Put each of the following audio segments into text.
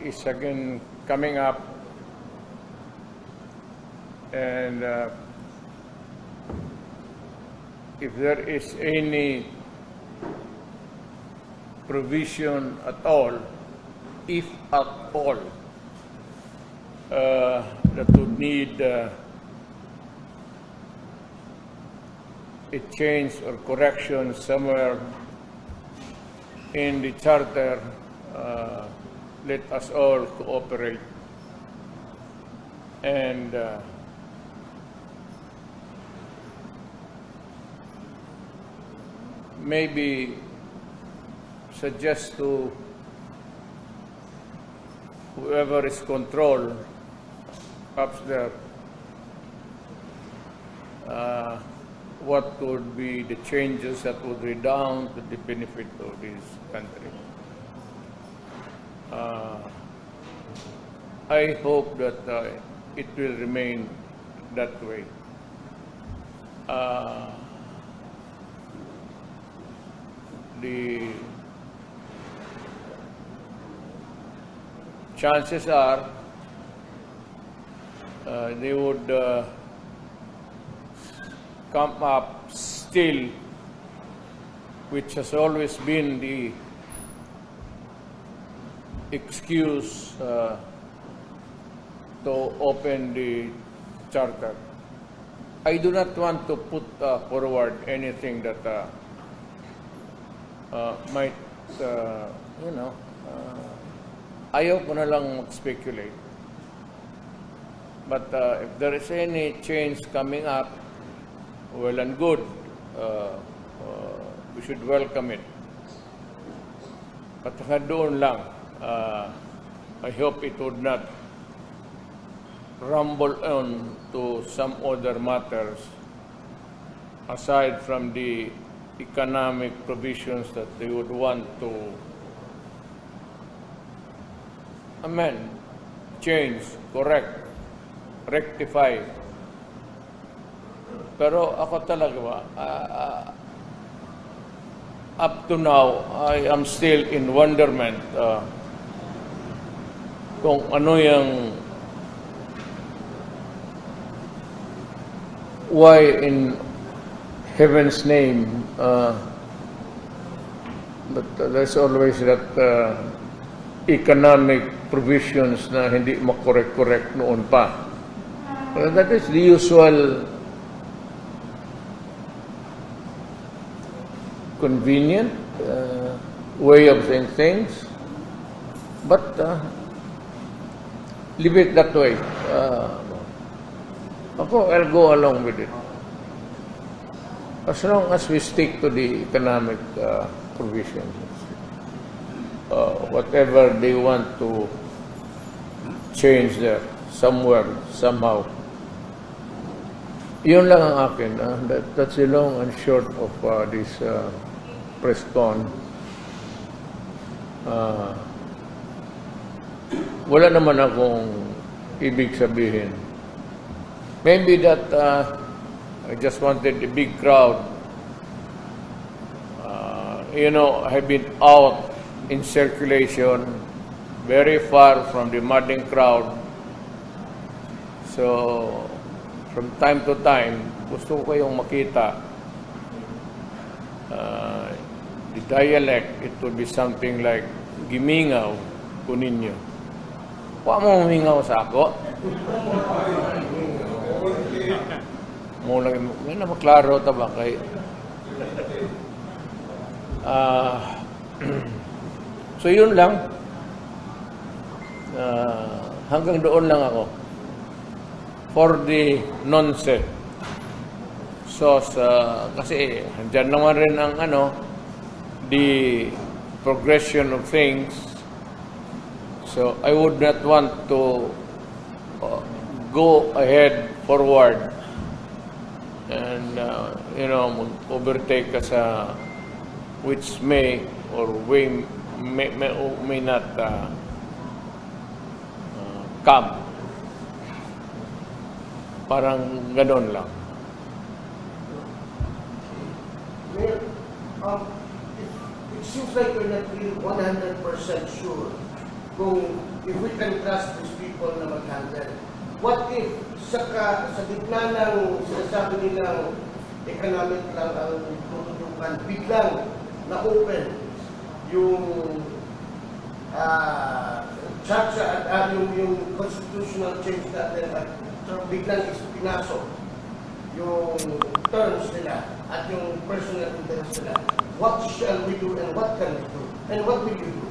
is again coming up, and if there is any provision at all, if at all, that would need a change or correction somewhere in the charter, let us all cooperate. And maybe suggest to whoever is control upstairs what would be the changes that would redound to the benefit of this country. I hope that it will remain that way. The chances are they would come up still, which has always been the excuse to open the charter. I do not want to put forward anything that might, ayaw ko na lang mag-speculate. But if there is any change coming up, well and good, we should welcome it. But doon lang, I hope it would not rumble on to some other matters aside from the economic provisions that they would want to amend, change, correct, rectify. Pero ako talaga ba, up to now, I am still in wonderment kung ano yung why in heaven's name, but there's always that economic provisions na hindi makorek-korek noon pa. That is the usual convenient way of saying things, but leave it that way. I'll go along with it. As long as we stick to the economic provisions, whatever they want to change there, somewhere, somehow. Yun lang ang akin. That's the long and short of this press con. Wala naman akong ibig sabihin. Maybe that I just wanted a big crowd. I've been out in circulation, very far from the madding crowd. So, from time to time, gusto ko kayong makita. The dialect, it would be something like, gimingaw ko ninyo. Huwag mo humingaw sa ako. Mula na maklaro taba kay so yun lang, hanggang doon lang ako for the nonsense. So kasi andyan naman rin ang the progression of things, so I would not want to go ahead forward and overtake ka sa which may or may not come. Parang ganon lang. It seems like you're not really 100% sure kung if we can trust these people na mag-handle. What if sa gitna ng sinasabi nilang economic lang ang tututukan, biglang na-open yung charter at yung constitutional change natin at biglang pinasok yung terms nila at yung personal interest nila. What shall we do and what can we do? And what will you do?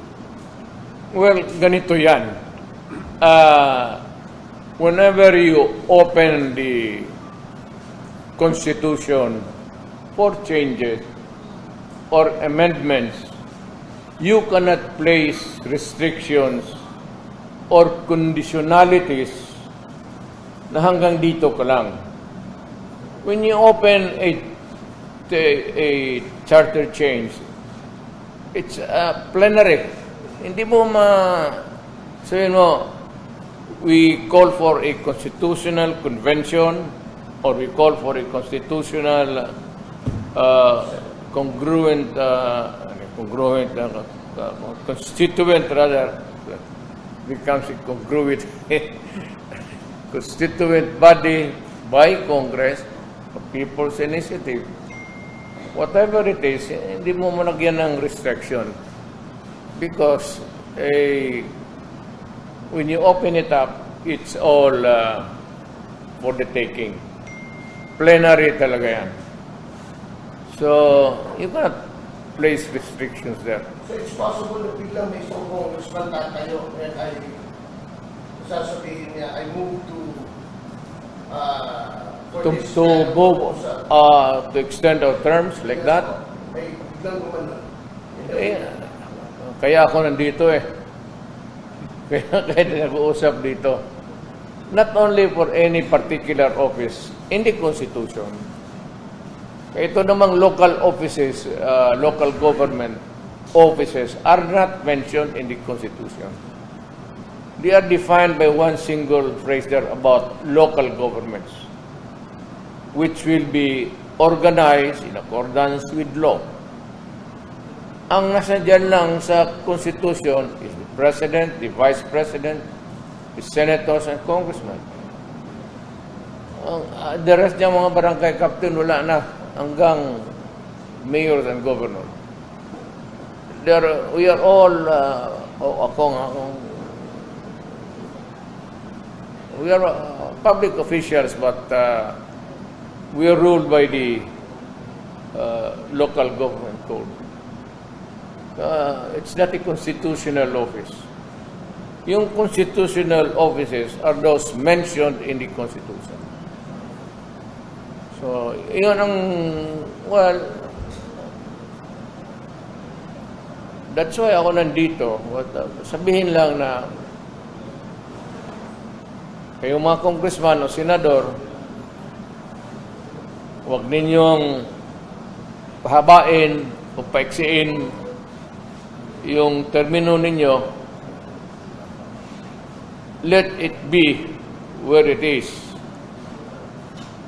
Well, ganito yan. Whenever you open the Constitution for changes or amendments, you cannot place restrictions or conditionalities na hanggang dito ka lang. When you open a charter change, it's plenary. Hindi mo sabihin mo, we call for a constitutional convention or we call for a constitutional constituent rather, becomes a congruent constituent body by Congress, a people's initiative. Whatever it is, hindi mo managyan ng restriction because when you open it up, it's all for the taking. Plenary talaga yan. So, you cannot place restrictions there. So it's possible na biglang may isang congressman tatayo and sasabihin niya, I move to to extend our terms like that. Ay biglang gumano. Kaya ako nandito Kaya nag-uusap dito. Not only for any particular office in the Constitution. Ito namang local offices, local government offices are not mentioned in the Constitution. They are defined by one single phrase there about local governments, which will be organized in accordance with law. Ang nasa dyan lang sa Constitution is the President, the Vice President, the Senators, and Congressmen. The rest niya mga barangay captain, wala na hanggang mayors and governor. We are all, we are public officials, but we are ruled by the local government code. It's not a constitutional office. Yung constitutional offices are those mentioned in the Constitution. So, yun ang, well, that's why ako nandito. Sabihin lang na kayong mga congressman o senador, huwag ninyong pahabain o paiksiin yung termino ninyo. Let it be where it is.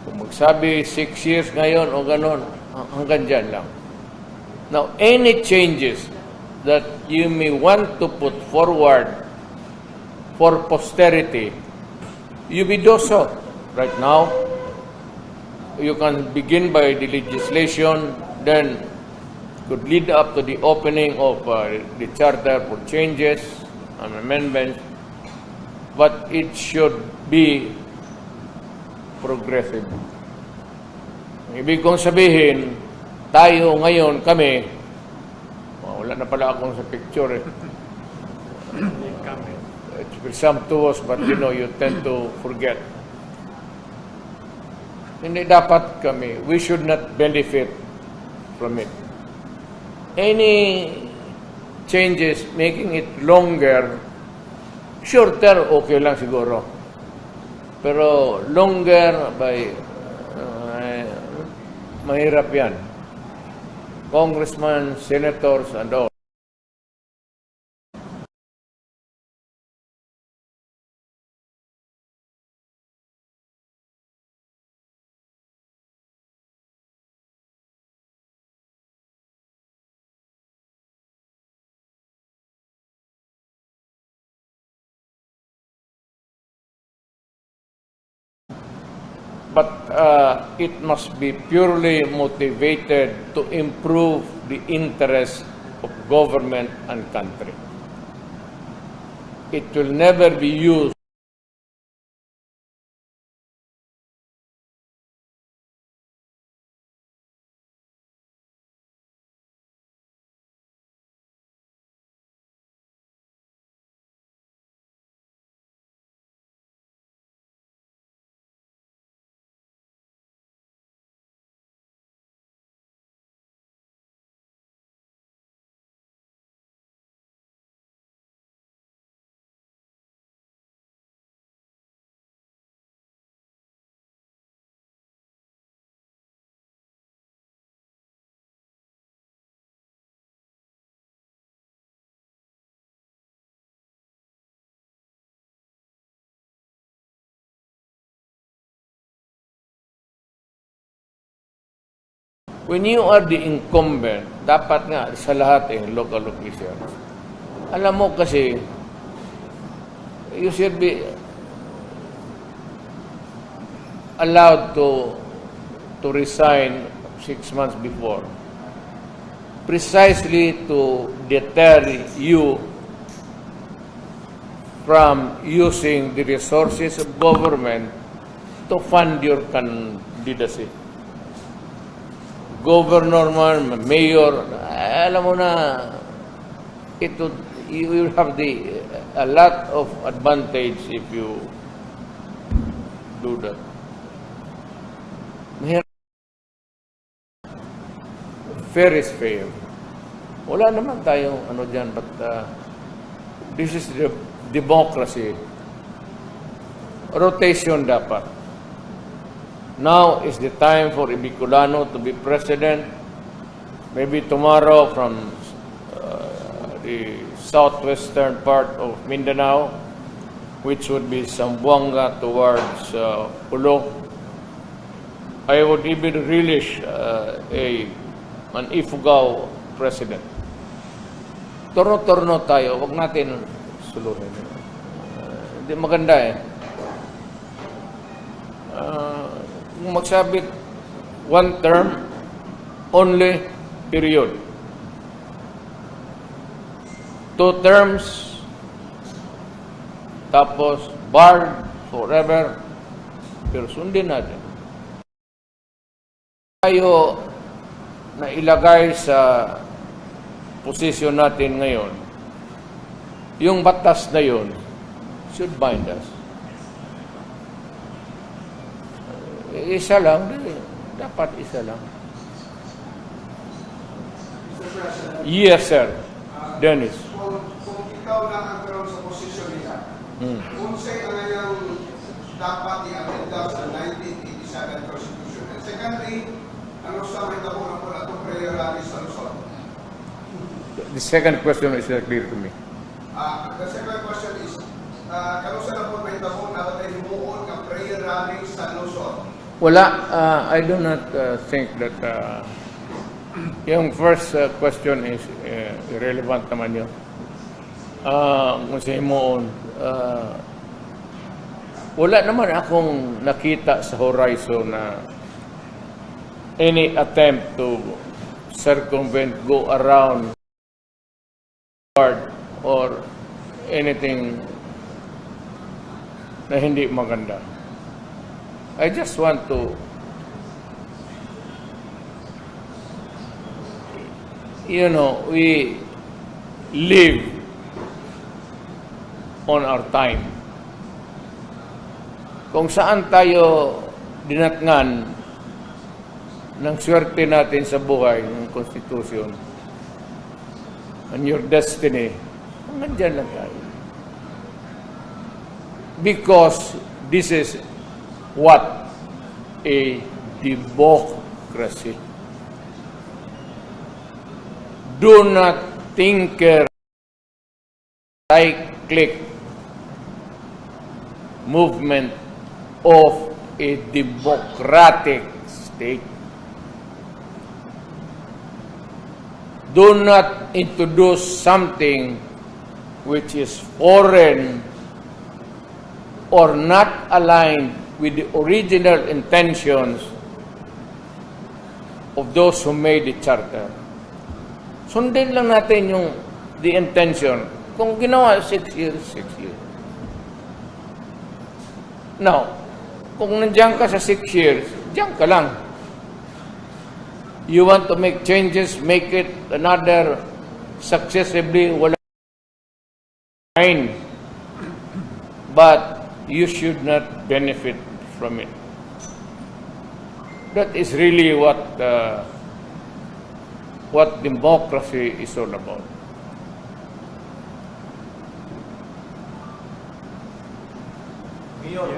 Kung magsabi 6 years ngayon o ganon, hanggang dyan lang. Now, any changes that you may want to put forward for posterity, you may do so right now. You can begin by the legislation, then could lead up to the opening of the charter for changes and amendments, but it should be progressive. Ibig kong sabihin, tayo ngayon, kami, wala na pala akong sa picture It's presumptuous, but you know, you tend to forget. Hindi dapat kami, we should not benefit from it. Any changes, making it longer, shorter, okay lang siguro. Pero longer, mahirap yan. Congressmen, senators, and all. but it must be purely motivated to improve the interest of government and country. It will never be used when you are the incumbent, dapat nga sa lahat local officials. Alam mo kasi, you should be allowed to resign 6 months before. Precisely to deter you from using the resources of government to fund your candidacy. Governor man, mayor, alam mo na, you will have a lot of advantage if you do that. Fair is fair. Wala naman tayong ano dyan, but this is the democracy. Rotation dapat. Now is the time for Bicolano to be president. Maybe tomorrow from the southwestern part of Mindanao, which would be Zamboanga towards Pulo. I would even relish an Ifugao president. Torno-torno tayo, wag natin suluhin. Hindi maganda kung magsabit one term only, period. 2 terms, tapos barred forever, pero sundin natin. Tayo na ilagay sa posisyon natin ngayon, yung batas na yun should bind us. Isa lang, dapat isa lang. Mr. President, Yes, sir. Dennis. kung ikaw lang ang karoon sa posisyon nila, kung sa'yo ang ngayong dapat i-amenda sa 1987 Constitution. And secondly, ano sa may tabo ng wala itong prayer rally sa Luzon? The second question is clear to me. The second question is, kano sa na po may tabo na tayo himuon ng prayer rally sa Luzon? Wala, I do not think that yung first question is irrelevant naman yun. Kung sa imoon, wala naman akong nakita sa horizon na any attempt to circumvent, go around or anything na hindi maganda. I just want to we live on our time. Kung saan tayo dinatngan ng swerte natin sa buhay, ng Constitution, and your destiny, nandyan lang tayo. Because this is what a democracy. Do not tinker cyclic movement of a democratic state. Do not introduce something which is foreign or not aligned with the original intentions of those who made the charter. Sundin lang natin yung the intention. Kung ginawa 6 years, 6 years. Now, kung nandiyan ka sa 6 years, diyan ka lang. You want to make changes, make it another successively, wala fine. But you should not benefit from it. That is really what democracy is all about.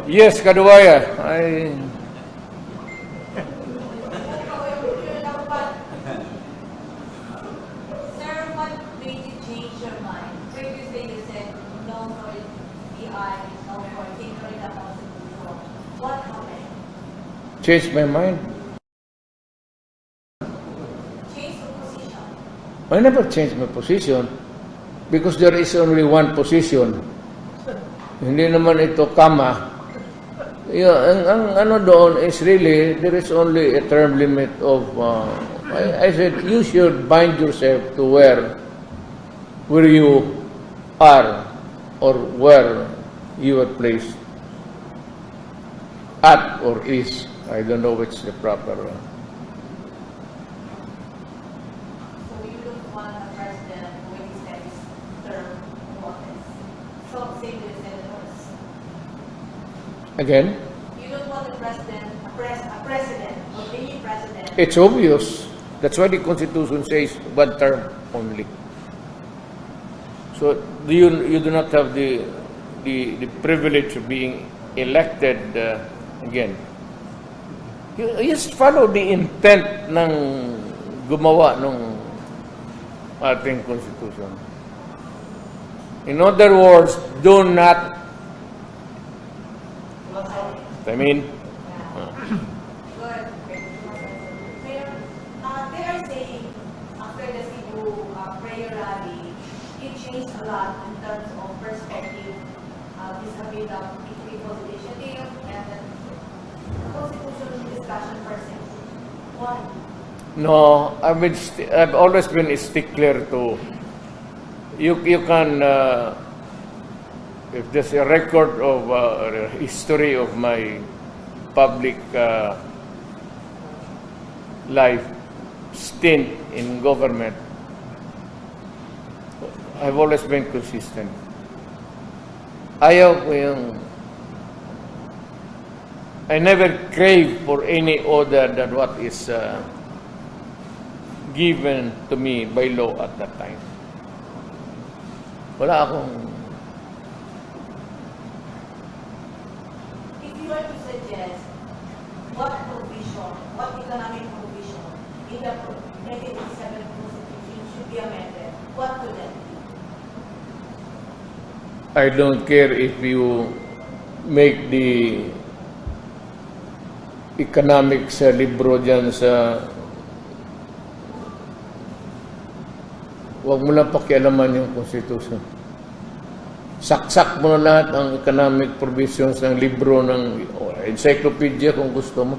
Yes, Kaduwaya. Sir, what made you change your mind? Previously you said no for DI, no for tinkering the Constitution. What happened? Change my mind. Change the position. I never changed my position because there is only one position. Hindi naman ito kama. Ang ano doon is really, there is only a term limit of, I said, you should bind yourself to where you are or where you are placed. At or is. I don't know which is the proper one. So you don't want a president when he spends his term in office. So same with the senators. Again, You don't want a president, a president, or any president. it's obvious. That's why the Constitution says one term only. So you do not have the privilege of being elected again. You just follow the intent ng gumawa ng ating Constitution. In other words, do not, I mean, Good. Mayor, they are saying after the Cebu prayer rally, it changed a lot in terms of perspective vis-a-vis the people's initiative and the constitutional discussion per se. Why? no, I've always been a stickler to, you can, if there's a record of a history of my public life stint in government, I've always been consistent. Ayaw ko yung, I never crave for any other than what is given to me by law at that time. Wala akong, If you were to suggest what provision, what economic provision in the 1987 Constitution should be amended, what would that be? I don't care if you make the economics libro dyan sa, huwag mo lang pakialaman yung Constitution. Saksak mo na lahat ang economic provisions ng libro ng encyclopedia kung gusto mo.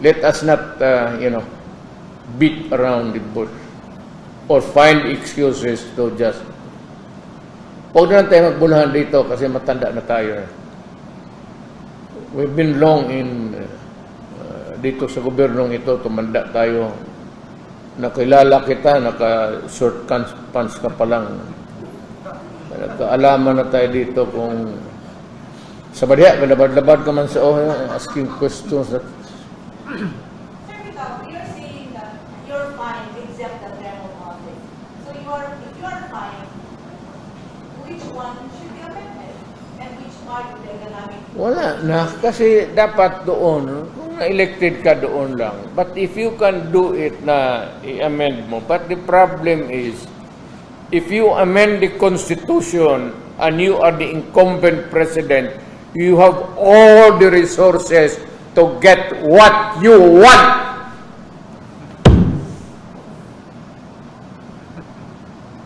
Let us not, beat around the bush or find excuses to just. Huwag na lang tayo magbulahan dito kasi matanda na tayo. We've been long in dito sa gobyernong ito, tumanda tayo. Nakilala kita, naka-short pants ka pa lang. Nagkaalaman na tayo dito kung sa badya, labad-labad ka man sa asking questions. Sir, Vital, you're saying that you're fine except the term of office. So if you are fine, which one should be amended? And which part of the economic? Wala na, kasi dapat doon, kung na-elected ka doon lang. But if you can do it na i-amend mo, but the problem is, if you amend the Constitution and you are the incumbent president, you have all the resources to get what you want.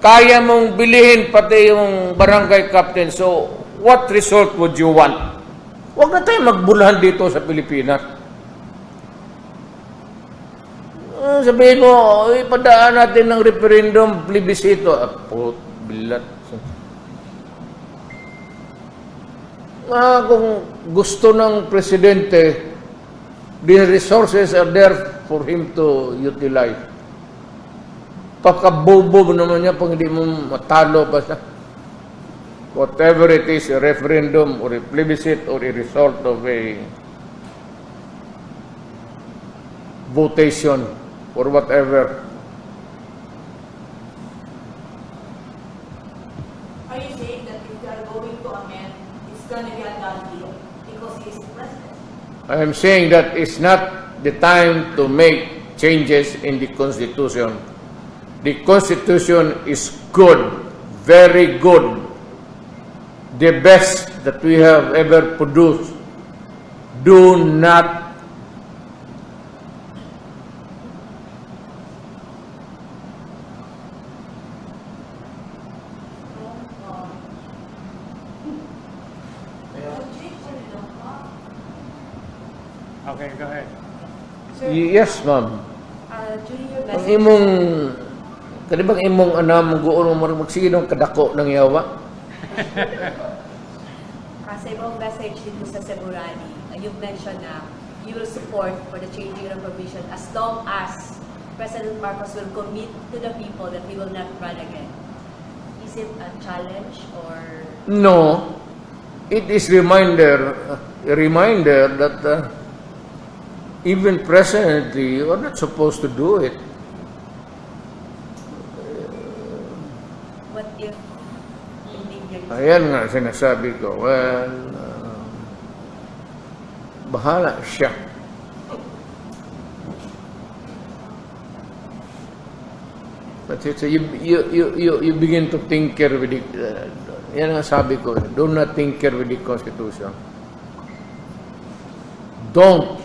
Kaya mong bilihin pati yung barangay captain, so what result would you want? Huwag na tayo magbulahan dito sa Pilipinas. Sabihin mo, ipadaan natin ng referendum, plebisito. Bilat. Kung gusto ng presidente, the resources are there for him to utilize. Pagkabobo naman niya pag hindi mo matalo pa siya. Whatever it is, a referendum or a plebiscite or a result of a votation or whatever. Are you saying that if you are going to amend, it's going to be a done deal because he is the president? I am saying that it's not the time to make changes in the Constitution. The Constitution is good, very good, the best that we have ever produced. Do not Okay, go ahead. Yes, ma'am. During your Ang message, imong kanibang imong anam guon mo magsige ng kadako ng yawa. sa ibang message dito sa Ceburani, you've mentioned na you will support for the changing of provision as long as President Marcos will commit to the people that he will not run again. Is it a challenge or... No. It is a reminder that even presently, you are not supposed to do it. What if hindi niya... Ayan nga sinasabi ko. Well, bahala siya. But it's, you begin to tinker with it. Yan ang sabi ko. Do not tinker with the Constitution. Don't.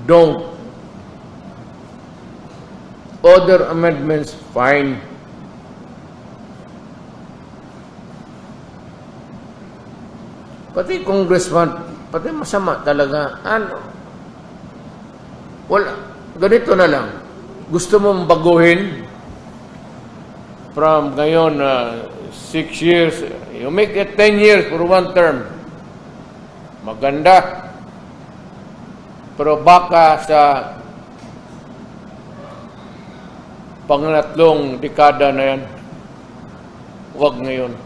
Don't. Other amendments, fine. Pati congressman, pati masama talaga. Ano? Wala. Ganito na lang. Gusto mong baguhin from ngayon 6 years, you make it 10 years for one term. Maganda. Pero baka sa pangatlong dekada na yan, huwag ngayon.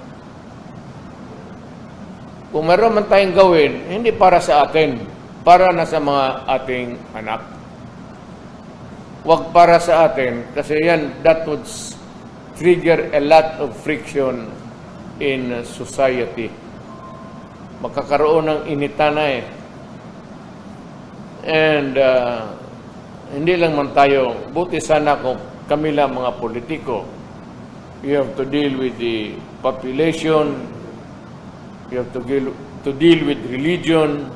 Kung meron man tayong gawin, hindi para sa atin, para na sa mga ating anak. Huwag para sa atin, kasi yan, that would trigger a lot of friction in society. Magkakaroon ng inita na eh. And hindi lang man tayo, buti sana kung kami lang mga politiko. You have to deal with the population, you have to deal with religion,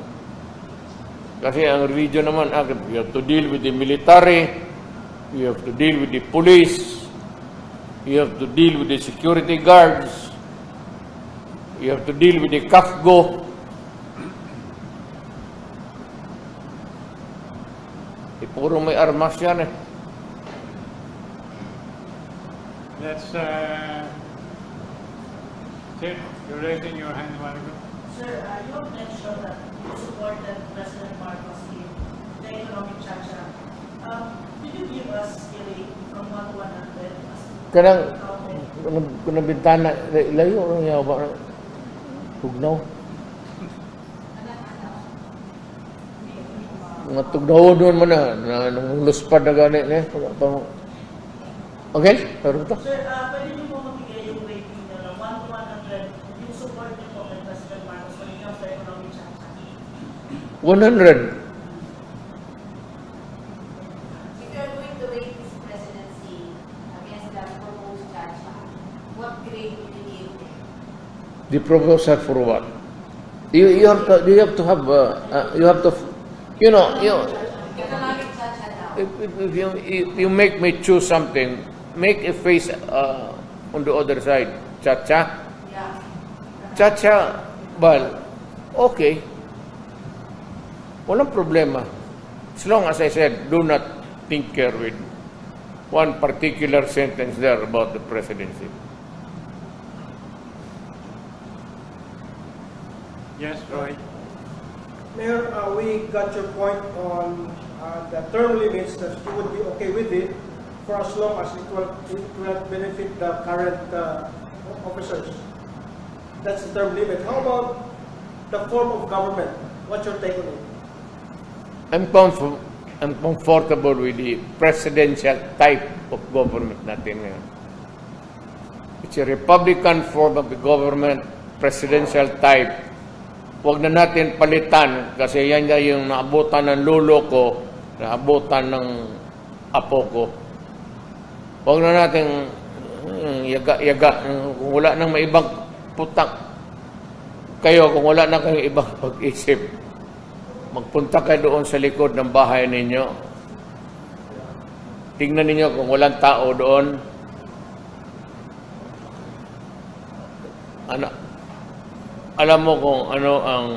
kasi ang religion naman, you have to deal with the military, you have to deal with the police, you have to deal with the security guards, you have to deal with the CAFGO. Puro may armas yan eh. Let's, Sir, you're raising your hand a while ago. Sir, you have mentioned that you supported President Marcos in the economic chacha. Could you give us a rate from 1 to 100? Kanang bintana, layo ang yawa. Tugnaw. Mga tugnaw doon mo na nang luspad na gani. Okay? Pero ito. Sir, pwede niyo po magbigay yung rating na 1 to 100 yung support niyo po kay President Marcos when it comes to economic chacha? 100. If you are going to rate his presidency against the proposed chacha, what grade will you give him? The proposal for what? You have to have, you know, Economic chacha now. if you make me choose something, make a face on the other side. Cha-cha. Yeah. Cha-cha, well, okay. Walang problema. As long as I said, do not tinker with one particular sentence there about the presidency. Yes, Roy. Mayor, we got your point on the term limits, that you would be okay with it for as long as it will benefit the current officers. That's the term limit. How about the form of government? What's your take on it? I'm comfortable with the presidential type of government natin ngayon. It's a Republican form of the government, presidential type. Huwag na natin palitan kasi yan na yung naabutan ng lolo ko, naabutan ng apo ko. Huwag na natin yaga-yaga. Kung wala nang may ibang putak kayo, kung wala na kayong ibang pag-isip, magpunta kayo doon sa likod ng bahay ninyo. Tingnan ninyo kung walang tao doon. Alam mo kung ano ang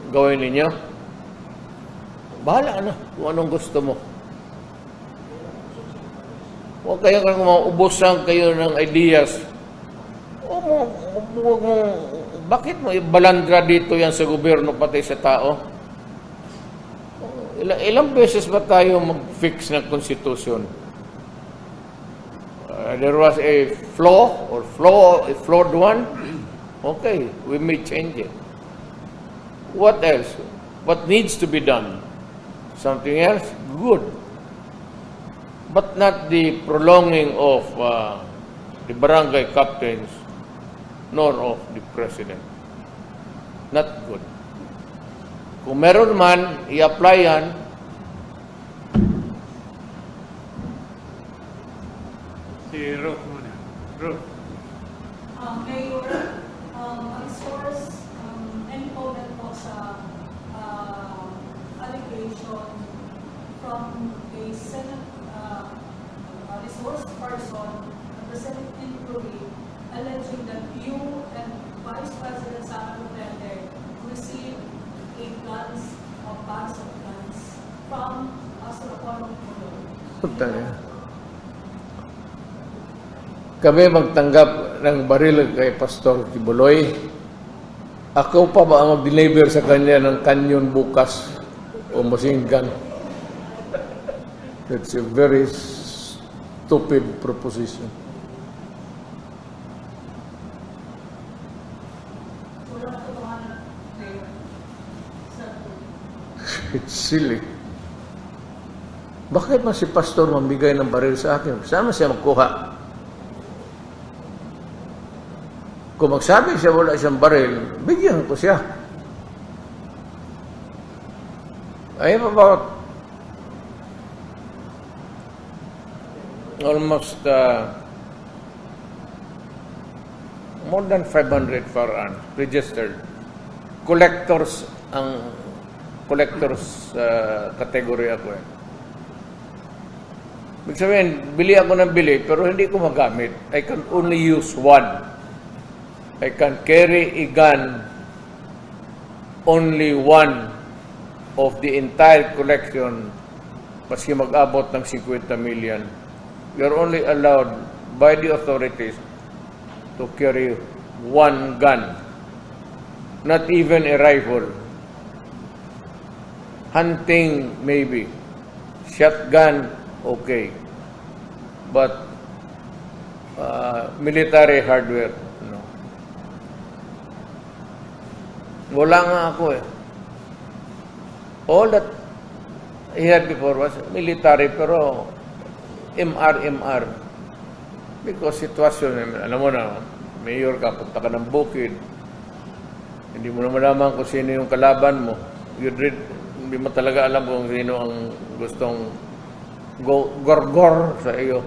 gawin ninyo? Bahala na kung anong gusto mo. Huwag kayo maubusan kayo ng ideas. Bakit mo ibalandra dito yan sa gobyerno pati sa tao? Ilang beses ba tayo mag-fix ng konstitusyon? There was a a flawed one. Okay, we may change it. What else? What needs to be done? Something else? Good. But not the prolonging of the barangay captains, nor of the president. Not good. Kung meron man, i-apply yan. Si Ruth muna. Ruth. Mayor, ang source, any comment po sa allegation from a Senate resource person, the Senate inquiry, alleging that you and Vice President Sara Duterte received a bags of guns from Suraponong Pulo. Kami magtanggap ng baril kay Pastor Kibuloy. Ako pa ba ang mag-deliver sa kanya ng kanyon bukas o machine gun? That's a very stupid proposition. It's silly. Bakit man si Pastor mambigay ng baril sa akin? Saan siya magkuha? Kung magsabi siya wala siyang baril, bigyan ko siya. I have about almost more than 500 firearms registered. Collectors category ako eh. Ibig sabihin, bili ako ng bili, pero hindi ko magamit. I can only use one. I can carry a gun, only one of the entire collection, maski mag-abot ng 50 million. You're only allowed by the authorities to carry one gun, not even a rifle. Hunting, maybe. Shotgun, okay. But military hardware, no. Wala nga ako eh. All that I had before was military, pero MR. Because sitwasyon, alam mo na, mayor ka, punta ka ng bukid. Hindi mo na malaman kung sino yung kalaban mo. Hindi mo talaga alam kung sino ang gustong gorgor sa iyo.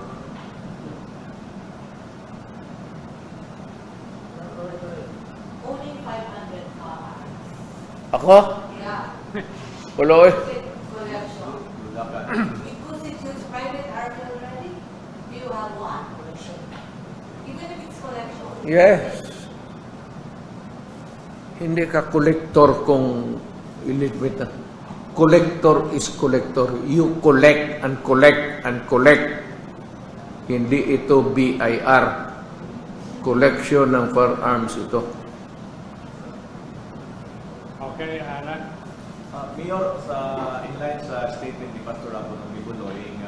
Only 500 cars. Ako? Yeah. Wala eh. Collection. It constitutes private army already? Do you have one? Even if it's collection? Yes. Hindi ka collector kung iligwit na. Collector is collector. You collect and collect and collect. Hindi ito BIR. Collection ng firearms ito. Okay, Alan. Mayor, inline sa statement ni Pastor Apo ng Bibuloy,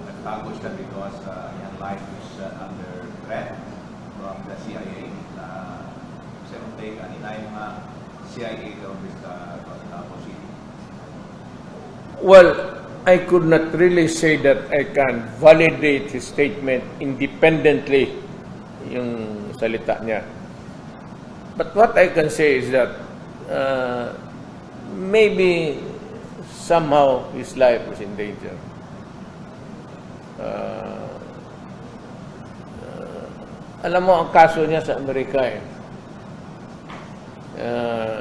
nagtago siya because yung life is under threat from the CIA. Sa take, inline mga CIA terrorist Davao City. Well, I could not really say that I can validate his statement independently, yung salita niya. But what I can say is that maybe somehow his life is in danger. Alam mo, ang kaso niya sa Amerika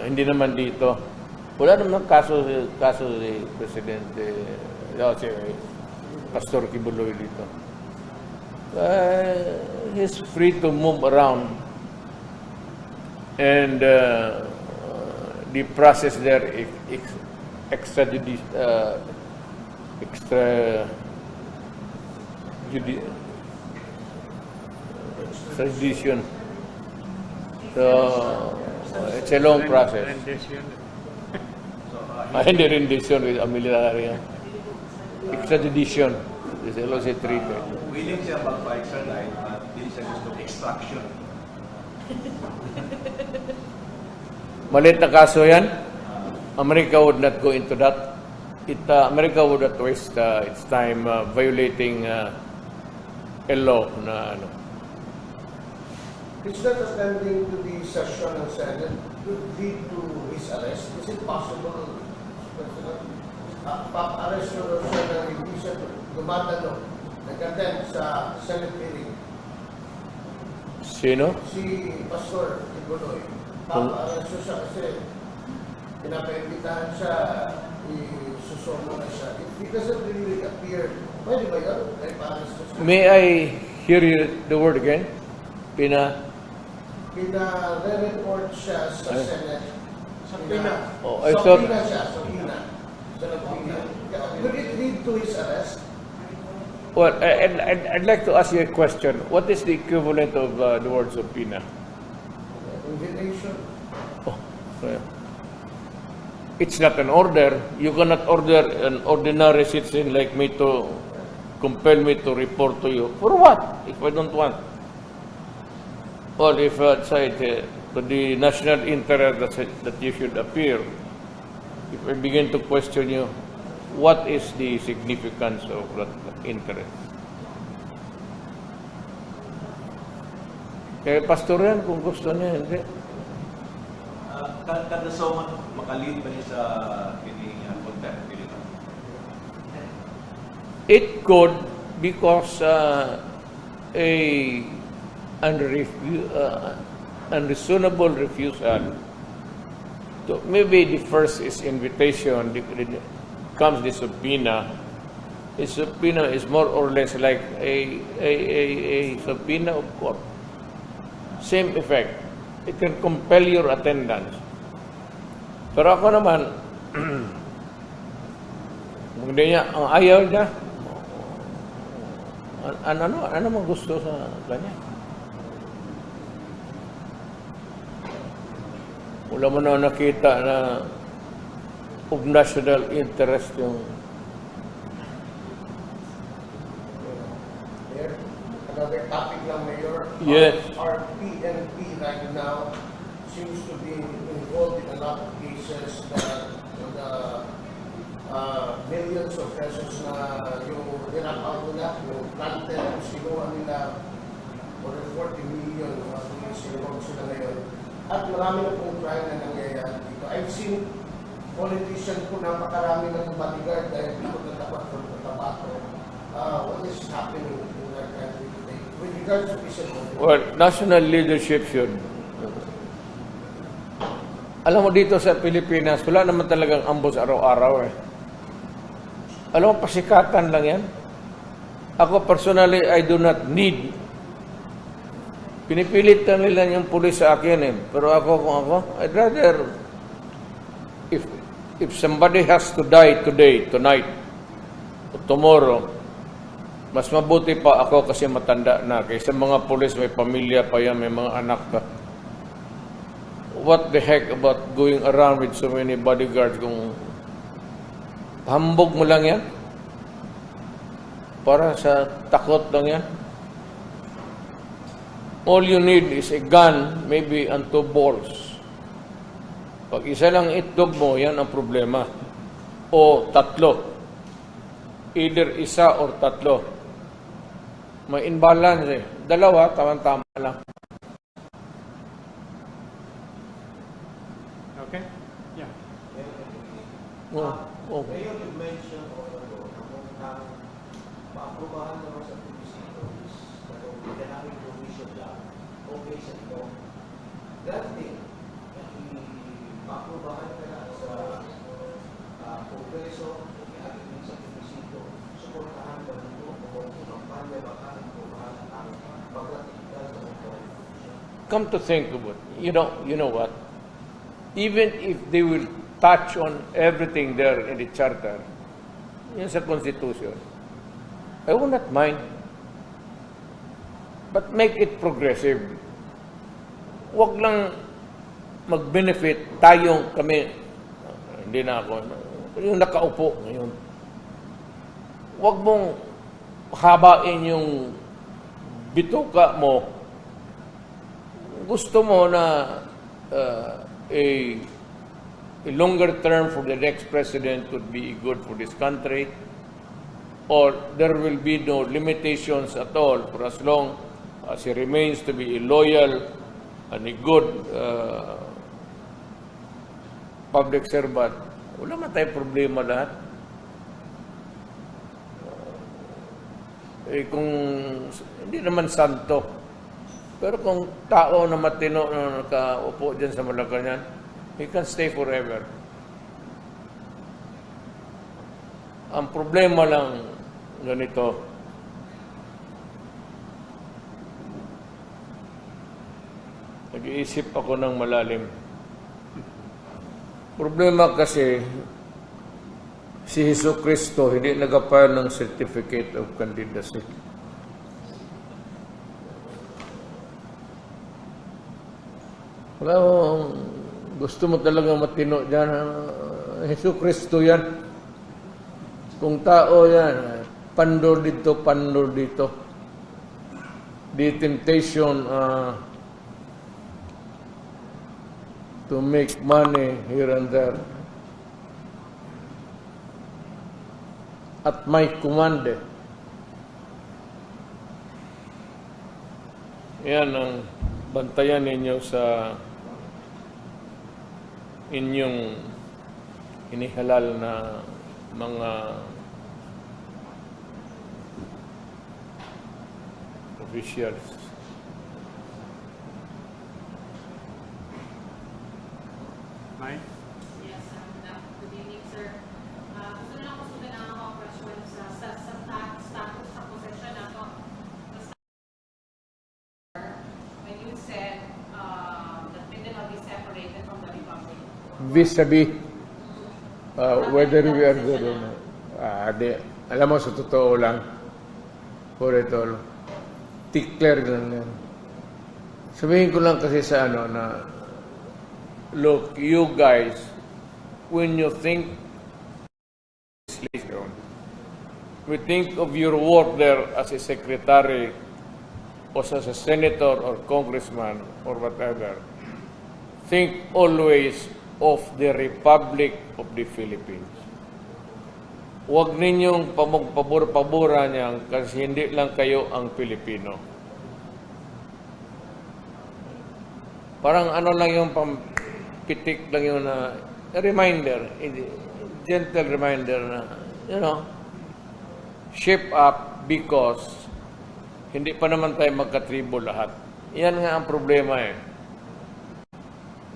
hindi naman dito. Wala naman kaso si Presidente, si Pastor Kibuloy dito. He's free to move around. And the process there extradition. So it's a long process. Rendition. Hindi rendition with a military. Extradition. This is also treated. Willing siya magpa-extradite, but hindi siya gusto extraction. Malit na kaso yan. America would not go into that. America would not waste its time violating a law na ano. Is that attending to the session ng Senate could lead to his arrest? Is it possible, President? Pa-arrest mo siya na hindi siya dumadalo, nag-attend sa Senate hearing? Sino? Si Pastor Kibuloy. Pa-arrest siya kasi pinapaimbitahan siya, isusomo na siya. If he doesn't really appear, pwede ba yun? Ay pa-arrest siya. May I hear you the word again? Pina-report siya sa Senate. Subpoena. Oh, I thought- Subpoena siya, subpoena. Could it lead to his arrest? Well, I'd like to ask you a question. What is the equivalent of the word subpoena? Invitation. Oh, yeah. It's not an order. You cannot order an ordinary citizen like me to compel me to report to you. For what? If I don't want. Well, if outside the national interest that you should appear, if I begin to question you, what is the significance of that interest? Kaya pastor yan kung gusto niya, hindi. Kada so makalid ba niya sa kining contempt dito? It could because unreasonable refusal. So maybe the first is invitation, comes the subpoena. A subpoena is more or less like a subpoena of court. Same effect. It can compel your attendance. Pero ako naman, hindi niya, ang ayaw niya, ano mang gusto sa kanya? Wala mo na nakita na of national interest yung Mayor, another topic lang, Mayor. Yes. Our PNP right now seems to be involved in a lot of cases that millions of pesos na yung nirap-out nila, yung planted, yung sinuha nila, or 40 million, sinuha sila ngayon. At marami na pong crime na nangyayari dito. I've seen politician po na makarami ng bodyguard dahil dito natapat from Cotabato. What is happening in our country today with regards to peace and order? well, national leadership should. Alam mo dito sa Pilipinas, wala naman talagang ambos araw-araw eh. Alam mo, pasikatan lang yan. Ako personally, I do not need. Pinipilit na nila yung pulis sa akin eh. Pero kung I'd rather, if somebody has to die today, tonight, or tomorrow, mas mabuti pa ako kasi matanda na. Kaysa mga pulis, may pamilya pa yan, may mga anak pa. What the heck about going around with so many bodyguards kung hambog mo lang yan? Para sa takot lang yan? All you need is a gun, maybe and 2 balls. Pag isa lang itlog mo, yan ang problema. O 3. Either isa or 3. May imbalance eh. 2, tama-tama lang. Okay? Yeah. Oh. Ngayon, you mentioned ang paaprubahan naman sa publicito is economic provision lang. Okay sa ito. Granting, paaprubahan ka na sa Kongreso, iagin din sa publicito, suportahan ka nito kung kampanya baka paaprubahan ang paglatikal sa ito. Come to think of it, you know what? Even if they will touch on everything there in the charter, yun sa Constitution, I will not mind. But make it progressive. Huwag lang mag-benefit tayong kami, hindi na ako, yung nakaupo ngayon. Huwag mong habain yung bituka mo. Gusto mo na a longer term for the next president would be good for this country, or there will be no limitations at all for as long as he remains to be a loyal and a good public servant. Wala man tayong problema lahat. Kung hindi naman santo, pero kung tao na matino na nakaupo dyan sa Malacanang, he can stay forever. Ang problema lang ganito, nag-iisip ako ng malalim. Problema kasi, si Jesucristo hindi nag-apply ng certificate of candidacy. Wala, gusto mo talaga matino dyan, Jesucristo yan. Kung tao yan, pandor dito, pandor dito. The temptation to make money here and there. At my command. Yan ang bantayan ninyo sa inyong inihalal na mga officials. Mike? Yes, good evening, sir. Gusto na ako sundan ang mga questions sa status sa possession na to. When you said that Mindanao be separated from the Republic. Vis-a-vis whether we are good or not. Alam mo, sa totoo lang, for it all, declare lang yan. Sabihin ko lang kasi sa na, look, you guys, when you think legislation, we think of your work there as a secretary or as a senator or congressman or whatever. Think always of the Republic of the Philippines. Huwag ninyong pabor-pabora niyan kasi hindi lang kayo ang Pilipino. Parang lang yung pitik lang yun na reminder, gentle reminder na, shape up because hindi pa naman tayo magkatribo lahat. Yan nga ang problema eh.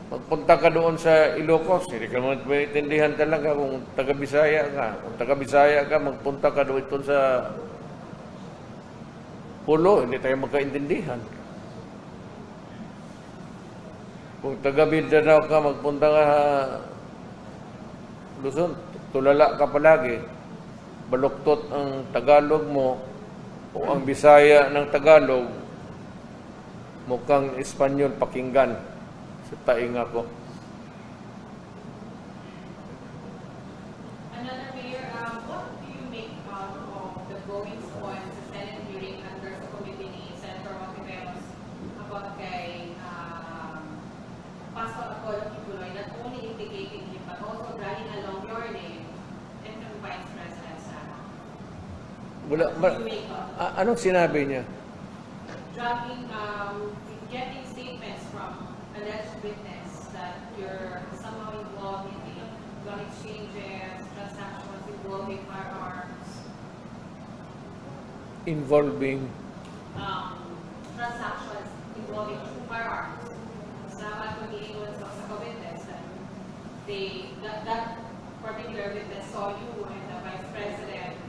Magpunta ka doon sa Ilocos, hindi ka naman maintindihan talaga kung taga-Bisaya ka. Kung taga-Bisaya ka, magpunta ka doon sa Pulo, hindi tayo magkaintindihan. Kung taga-Mindanao ka, magpunta ka Luzon, tulala ka palagi. Baluktot ang Tagalog mo o ang Bisaya ng Tagalog, mukhang Espanyol pakinggan sa tainga ko. Another mayor, what do you make out of the goings on sa Senate hearing under sa committee ni Senator Ontiveros about kay Pastor Apollo Kibuloy, not only indicating him but also dragging along your name and the Vice President Sara? Wala, What do you make of anong sinabi niya? dragging, getting statements from alleged witness that you're somehow involved in the gun exchanges, transactions involving firearms, Involving transactions involving firearms. Sa pag-iingon sa witness that that particular witness saw you and the Vice President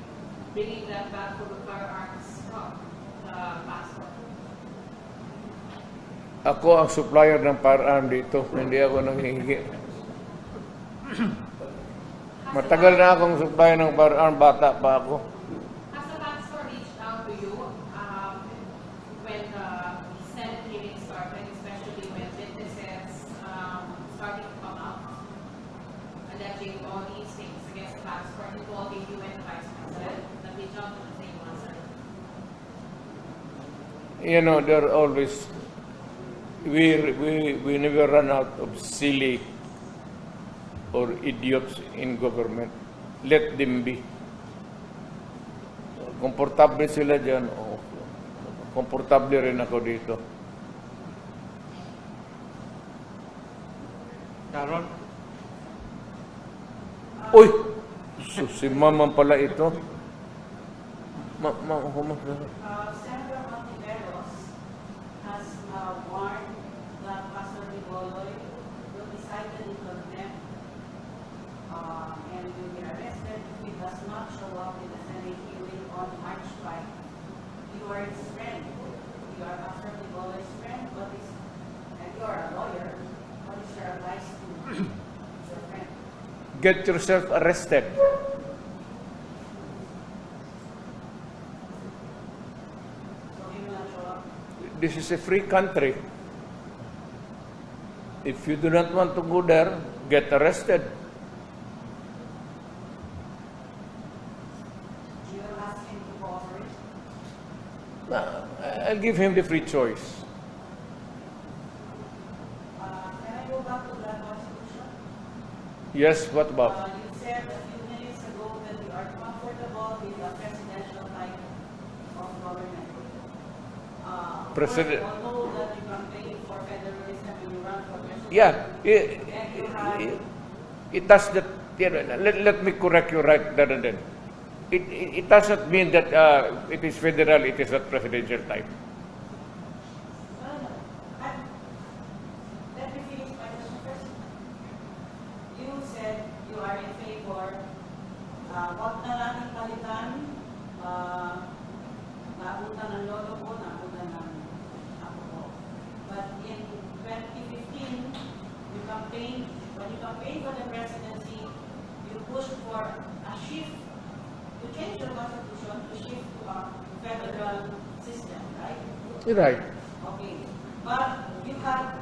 bringing that back to the firearms from the pastor. Ako ang supplier ng firearm dito, hindi ako nanghihingi. Matagal na akong supplier ng firearm, bata pa ako. Has the pastor reached out to you when the Senate hearing started, especially when witnesses started to come out, alleging all these things against the pastor involving you and the Vice President, that they jumped to the same answer? You know, there are always, we never run out of silly or idiots in government. Let them be. Komportable sila dyan. O, komportable rin ako dito. Sharon? Uy! Si Mama pala ito. Senator Ontiveros has warned that Pastor Kibuloy will be cited in contempt and will be arrested if he does not show up in the Senate hearing on March 5. You are his friend. You are Pastor Kibuloy's friend, and you are a lawyer. What is your advice to your friend? Get yourself arrested. This is a free country. If you do not want to go there, get arrested. You will ask him to cooperate. I'll give him the free choice. Can I go back to the Constitution? Yes, what about? You said a few minutes ago that you are comfortable with the presidential type of government. President. Although that you campaign for federalism and you run for president. Yeah, it does that. Let me correct you right there and then. It doesn't mean that it is federal, it is not presidential type. Let me finish my question first. You said you are in favor, wag na natin palitan, naabutan ng lolo ko, naabutan ng ako ko. But in 2015, when you campaigned for the presidency, you pushed for a shift, to change the constitution, to shift to a federal system, right? You're right. Okay. But you had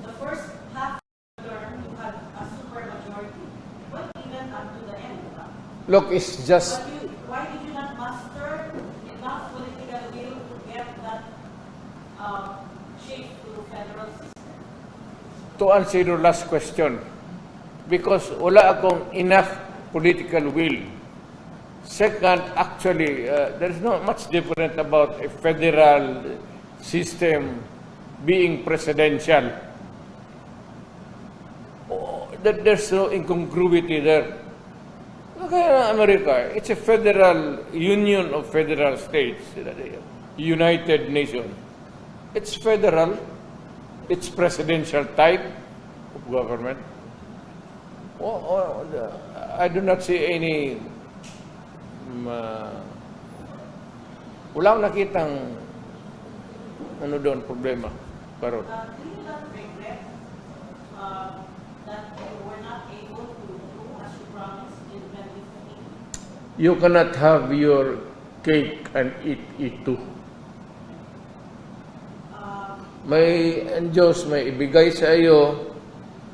the first half of the term, you had a super majority. What even up to the end? Look, it's just But why did you not muster enough political will to get that shift to federal system? to answer your last question. Because wala akong enough political will. Second, actually, there is not much different about a federal system being presidential. There's no incongruity there. Okay, America, it's a federal union of federal states, United Nations. It's federal, it's presidential type, of government? I do not see any wala akong nakitang ano doon, problema. Pero, Do you not regret that you were not able to do as you promised in 2015? you cannot have your cake and eat it too. May ang Diyos may ibigay sa iyo,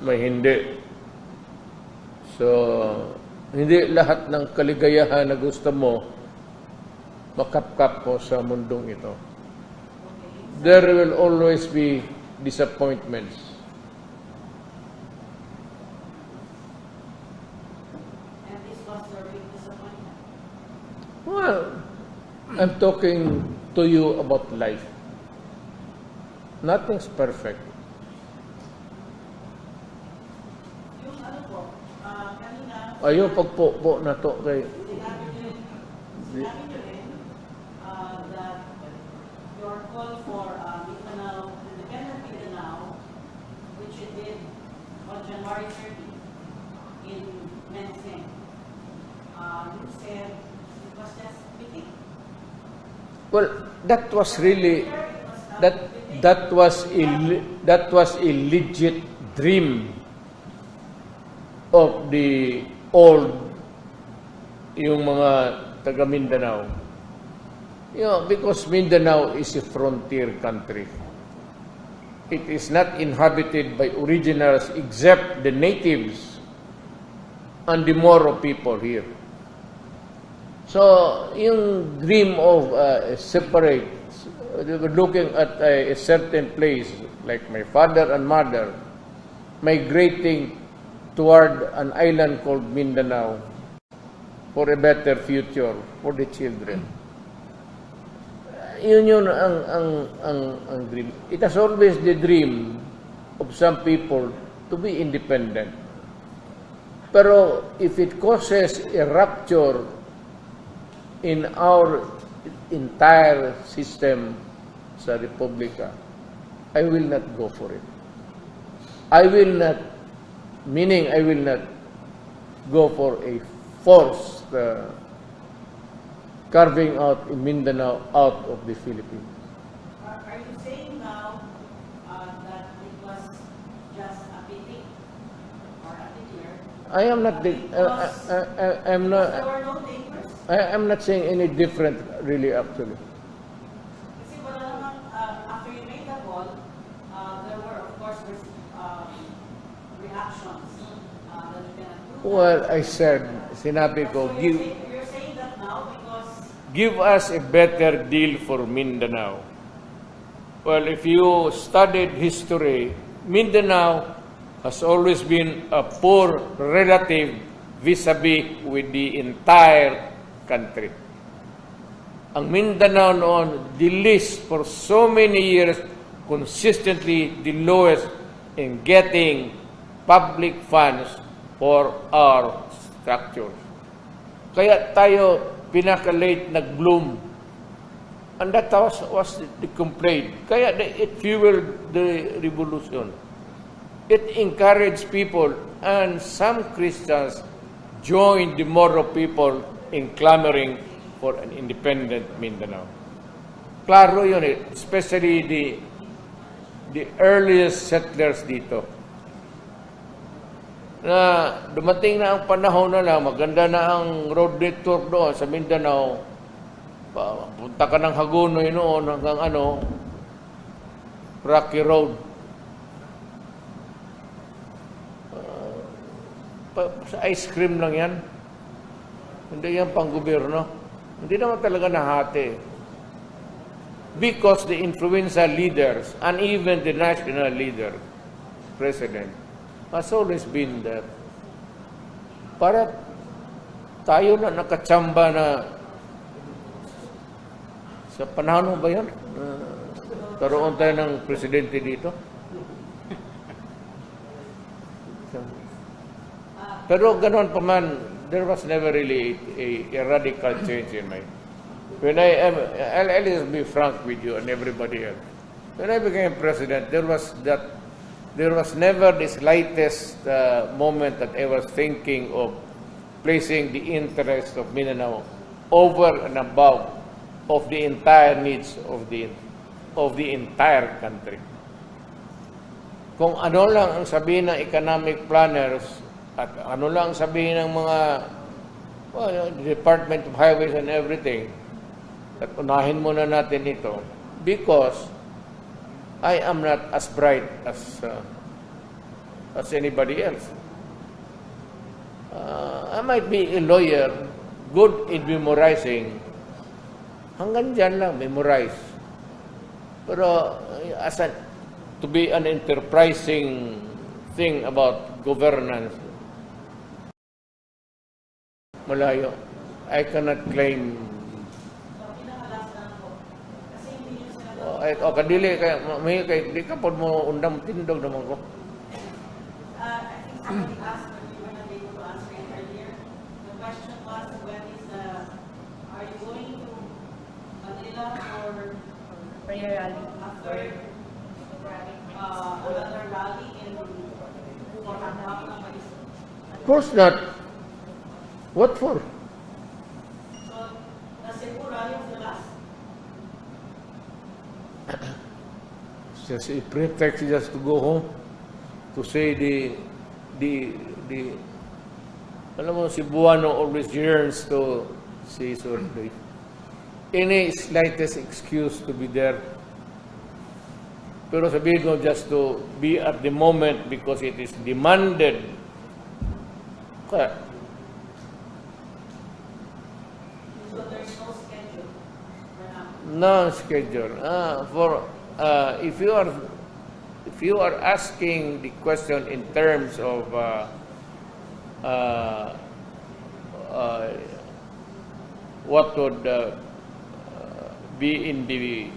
may hindi. So, hindi lahat ng kaligayahan na gusto mo makapkap mo sa mundong ito. There will always be disappointments. And this was your big disappointment. Well, I'm talking to you about life. Nothing's perfect. Yung ano po, kanina, Ayaw pagpo na to kay sinabi nyo rin that your call for Mindanao, independent Mindanao, which you did on January 30 in Mensing, you said it was just pity. well, that was really that was a legit dream of the old yung mga taga Mindanao. You know, because Mindanao is a frontier country. It is not inhabited by originals except the natives and the Moro people here. So, yung dream of separate, looking at a certain place, like my father and mother, migrating toward an island called Mindanao for a better future for the children. Yun ang dream. It has always the dream of some people to be independent. Pero if it causes a rupture in our entire system sa Republika, I will not go for it. I will not go for a forced carving out in Mindanao out of the Philippines. Are you saying now that it was just a pity or a picture? I am not. I'm not. There were no takers? I'm not saying any different, really, actually. Kasi wala naman, after you made the call, there were, of course, reactions that you cannot do. Well, I said, sinabi ko, So you're saying that now because give us a better deal for Mindanao. Well, if you studied history, Mindanao has always been a poor relative vis-a-vis with the entire country. Ang Mindanao noon, the least for so many years, consistently the lowest in getting public funds for our structures. Kaya tayo pinaka-late nag-bloom. And that was the complaint. Kaya it fueled the revolution. It encouraged people, and some Christians joined the Moro people in clamoring for an independent Mindanao. Klaro yun eh, especially the earliest settlers dito. Na dumating na ang panahon na lang, maganda na ang road network doon sa Mindanao. Punta ka ng Hagonoy noon hanggang Rocky Road. Sa ice cream lang yan. Hindi yan pang gobyerno. Hindi naman talaga nahati. Because the influential leaders and even the national leader, president, has always been there. Para tayo na nakatsamba na sa panahon ba yan? Karoon tayo ng presidente dito. Pero ganoon pa man, there was never really a radical change in my... When I'll just be frank with you and everybody else. When I became president, there was that There was never the slightest moment that I was thinking of placing the interest of Mindanao over and above of the entire needs of the entire country. Kung ano lang ang sabihin ng economic planners at ano lang ang sabihin ng mga Department of Highways and everything, at unahin muna natin ito because I am not as bright as anybody else. I might be a lawyer, good in memorizing. Hanggang dyan lang, memorize. Pero to be an enterprising thing about governance, malayo. I cannot claim. Kadili kay di ka pod mo undang tindog naman ko. I think somebody asked, but you were not able to answer it earlier. The question was, are you going to Manila or Prayer rally. after another rally in Portland? Of course not. What for? So, the Cebu rally was the last. It's just a pretext just to go home to say the alam mo, Cebuano always yearns to see Sunday. Any slightest excuse to be there. Pero sabihin ko just to be at the moment because it is demanded. Kaya, So, there's no schedule for now. no schedule. If you are asking the question in terms of what would be in the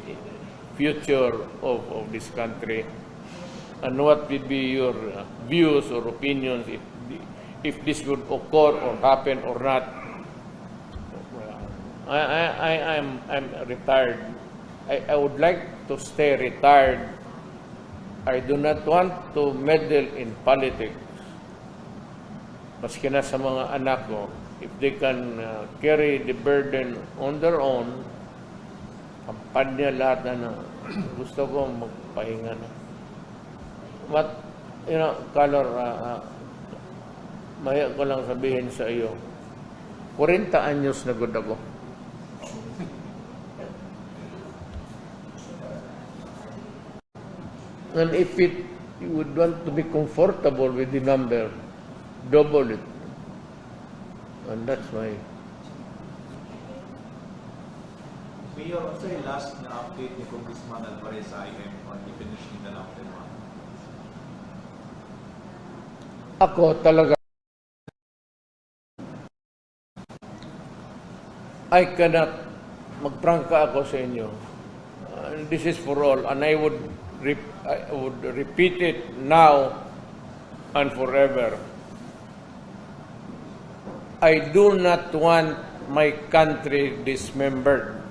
future of this country, and what would be your views or opinions if this would occur or happen or not. I'm retired. I would like to stay retired. I do not want to meddle in politics. Maski na sa mga anak ko, if they can carry the burden on their own, kampanya lahat na gusto ko magpahinga na. But, Color, maya ko lang sabihin sa iyo, 40 anyos na good ako. And if you would want to be comfortable with the number, double it. And that's why. Mayor, also yung last na update ni Congressman Alvarez sa IM on definition na lang din. Ako talaga, I cannot, magprangka ako sa inyo. This is for all, and I would repeat it now and forever. I do not want my country dismembered.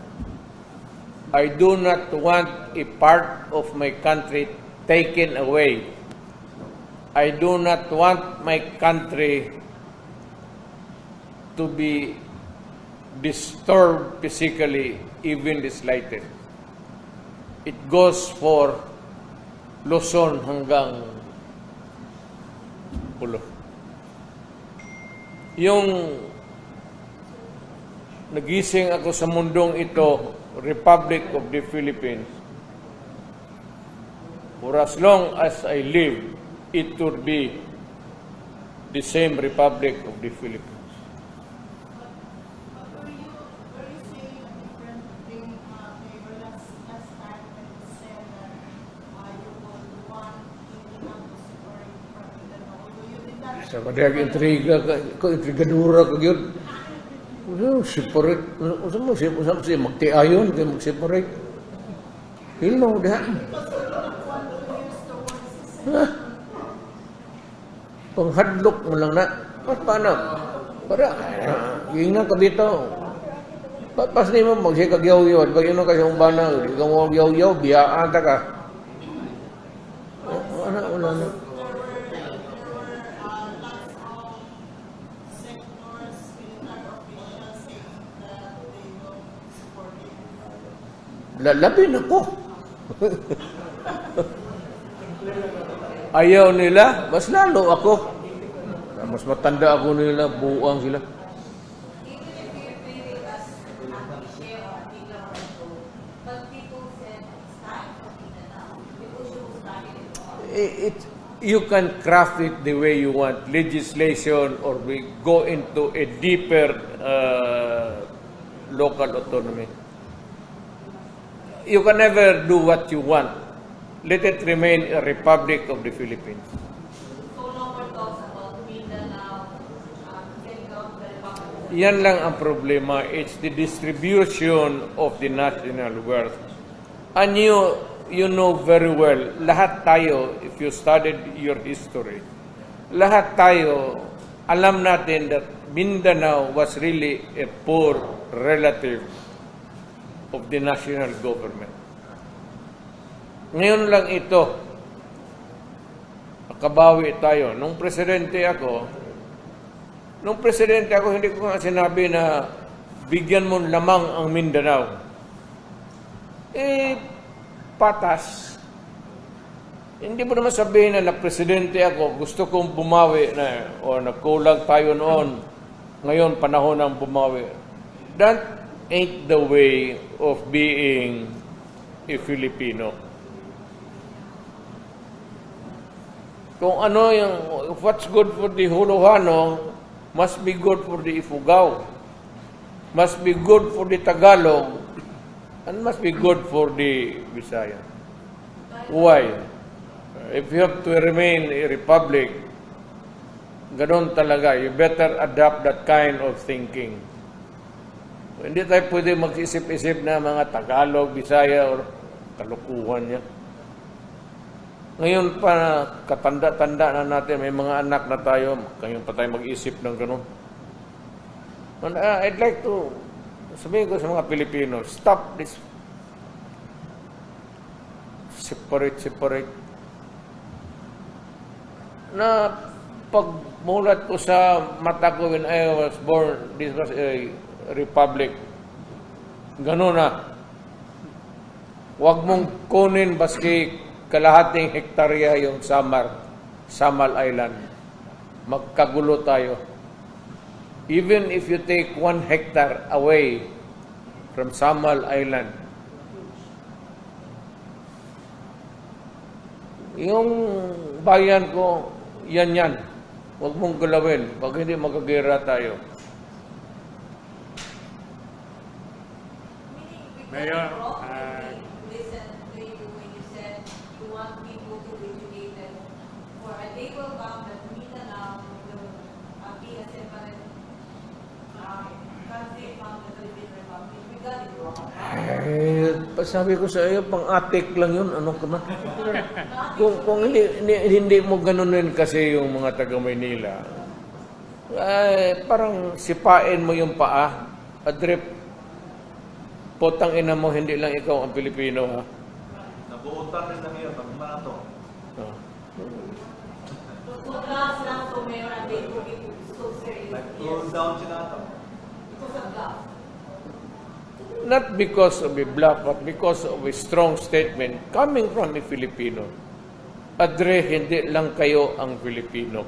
I do not want a part of my country taken away. I do not want my country to be disturbed physically, even the slightest. It goes for Luzon hanggang Pulo. Yung nagising ako sa mundong ito, Republic of the Philippines, for as long as I live, it would be the same Republic of the Philippines. Were you saying a different thing, Mayor, last time when you said that you would want Mindanao to separate from Mindanao? Although you did not. Sa kadang intrigadura ka yun. Separate. Usap mo siya magtiayon kaya mag-separate. Hilno, diha. Panghadlok mo lang na. Paano? Para, yun nga ka dito. Pas ni mo, magsikagyaw-yaw. Pag yun kasi yung bana, ikaw mo magyaw-yaw, biyaan ta ka. Wala. ano. There were lots of sectors, military officials saying that they don't support it. Lalabin ako. Ayaw nila, mas lalo ako. Mas matanda ako nila, buang sila. Even if you frame it as anti-share or anti-government, but people said it's time for Tina now. People should start it. You can craft it the way you want, legislation, or we go into a deeper local autonomy. You can never do what you want. Let it remain a republic of the Philippines. So no more talks about Mindanao, setting up the Republic. Yan lang ang problema. It's the distribution of the national wealth. And you know very well, lahat tayo, if you studied your history, lahat tayo, alam natin that Mindanao was really a poor relative of the national government. Ngayon lang ito, nakabawi tayo. Nung presidente ako, hindi ko nga sinabi na bigyan mo lamang ang Mindanao. Patas. Hindi mo naman sabihin na presidente ako, gusto kong bumawi na, o nagkulang tayo noon, ngayon panahon ng bumawi. That ain't the way of being a Filipino. Kung ano yung, what's good for the Hulahano, must be good for the Ifugao, must be good for the Tagalog, and must be good for the Visaya. Why? If you have to remain a republic, ganun talaga, you better adopt that kind of thinking. Hindi tayo pwede mag-isip-isip na mga Tagalog, Visaya, or kalukuhan niya. Ngayon pa, katanda-tanda na natin, may mga anak na tayo, ngayon pa tayo mag-isip ng ganun. And, I'd like to, sabihin ko sa mga Pilipino, stop this separate. Na pagmulat ko sa mata ko when I was born, this was a republic. Ganun na. Huwag mong kunin baski kalahating hektarya yung Samal Island. Magkagulo tayo. Even if you take 1 hectare away from Samal Island, yung bayan ko, yan. Huwag mong galawin. Pag hindi, magagera tayo. Mayor, Listen to you when you said you want people to be educated for a day will come that Mindanao will be a separate country from the Philippine Republic. We got it wrong. Sabi ko sa iyo, pang-atik lang yun. Ano ka na? kung hindi mo ganunin kasi yung mga taga-Maynila, parang sipain mo yung paa. Adrip, potang ina mo, hindi lang ikaw ang Pilipino, ha? Nabuutan rin lang yun, pag marato. So class lang to Mayor and they took it so serious. Nag-cool down sila ito. It was a bluff. Not because of a bluff, but because of a strong statement coming from a Filipino. Adre, hindi lang kayo ang Filipino.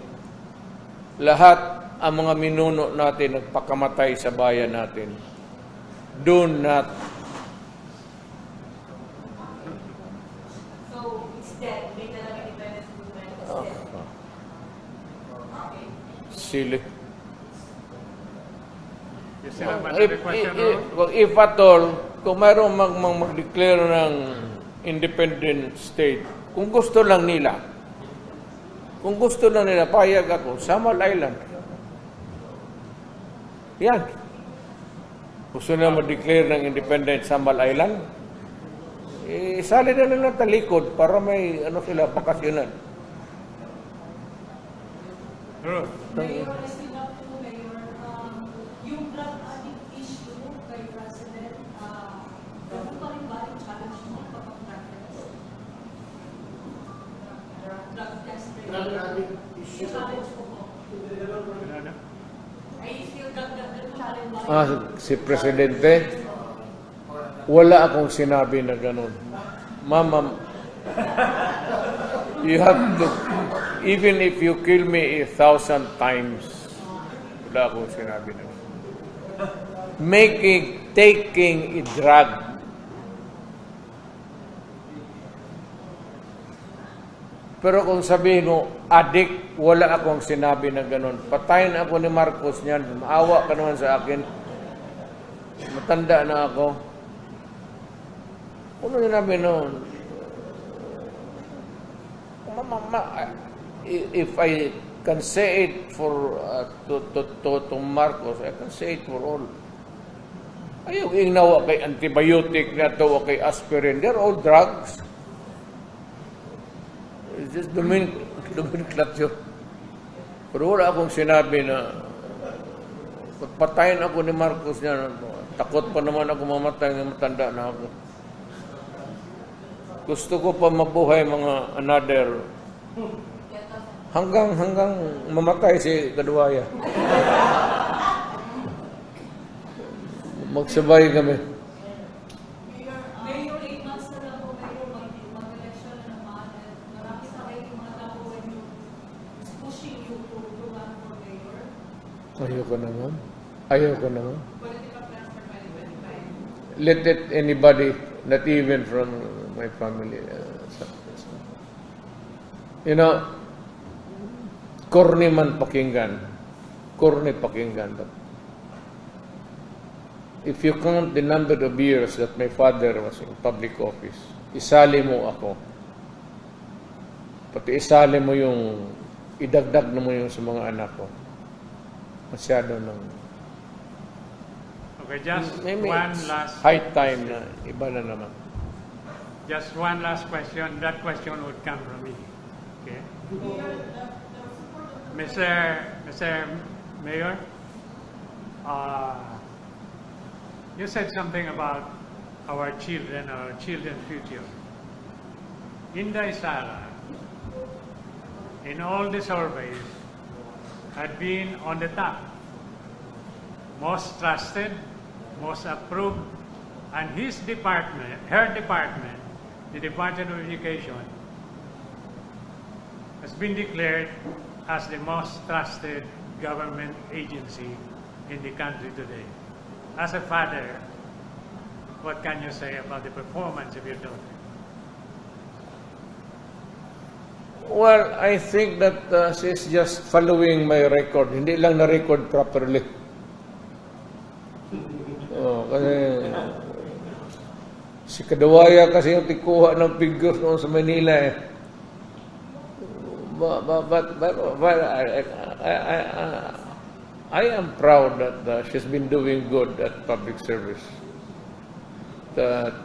Lahat ang mga minuno natin nagpakamatay sa bayan natin. Do not. So it's dead. Mindanao Independence Movement is dead. Okay. Silly. you still have another question, Ron? If at all, kung mayroong mag-declare ng independent state, kung gusto lang nila, payag ako, Samal Island. Yan. Gusto na mag-declare ng independent Samal Island, sali na lang talikod para may sila, bakasyonan. Ron, Mayor, I still have to, Mayor, yung drug addict issue kay President, ganun pa rin ba yung challenge mo kapag drug test? Drug test Another issue. Challenge ko po. Ay, still the challenge. Si Presidente, wala akong sinabi na ganun. Ma'am, you have to, even if you kill me 1,000 times, wala akong sinabi na ganun. Taking a drug, pero kung sabihin mo, addict, wala akong sinabi na ganun. Patayin ako ni Marcos niyan. Maawa ka naman sa akin. Matanda na ako. Ano sinabi noon? If I can say it for to Marcos, I can say it for all. Ayaw ingnawa kay antibiotic na to o kay aspirin. They're all drugs. It's just Dominiclat yun. Pero wala akong sinabi na patayin ako ni Marcos niya. Takot pa naman ako mamatay ng matanda na ako. Gusto ko pa mabuhay mga another hanggang mamatay si Kaduwaya. Magsabay kami. Mayor, 8 months na lang po, Mayor, mag-election na naman. Marami sa kayo yung mga tao when you pushing you to run for Mayor. Ayoko naman. Ayoko naman. Political plans for 2025. Let it anybody, not even from my family. You know, corny man pakinggan. Corny pakinggan. But if you count the number of years that my father was in public office, isali mo ako. Pati isali mo yung, idagdag mo yung sa mga anak ko. Masyado nang... Okay, just Maybe one it's last high time na iba na naman. Just one last question. That question would come from me. Okay. Mr. Mayor, you said something about our children's future. Inday Sara, in all the surveys, had been on the top. Most trusted, most approved, and her department, the Department of Education, has been declared as the most trusted government agency in the country today. As a father, what can you say about the performance of your daughter? Well, I think that she's just following my record. Hindi lang na-record properly. Kasi si Kaduwaya kasi yung tikuha ng figures noon sa Manila eh. But I am proud that she's been doing good at public service.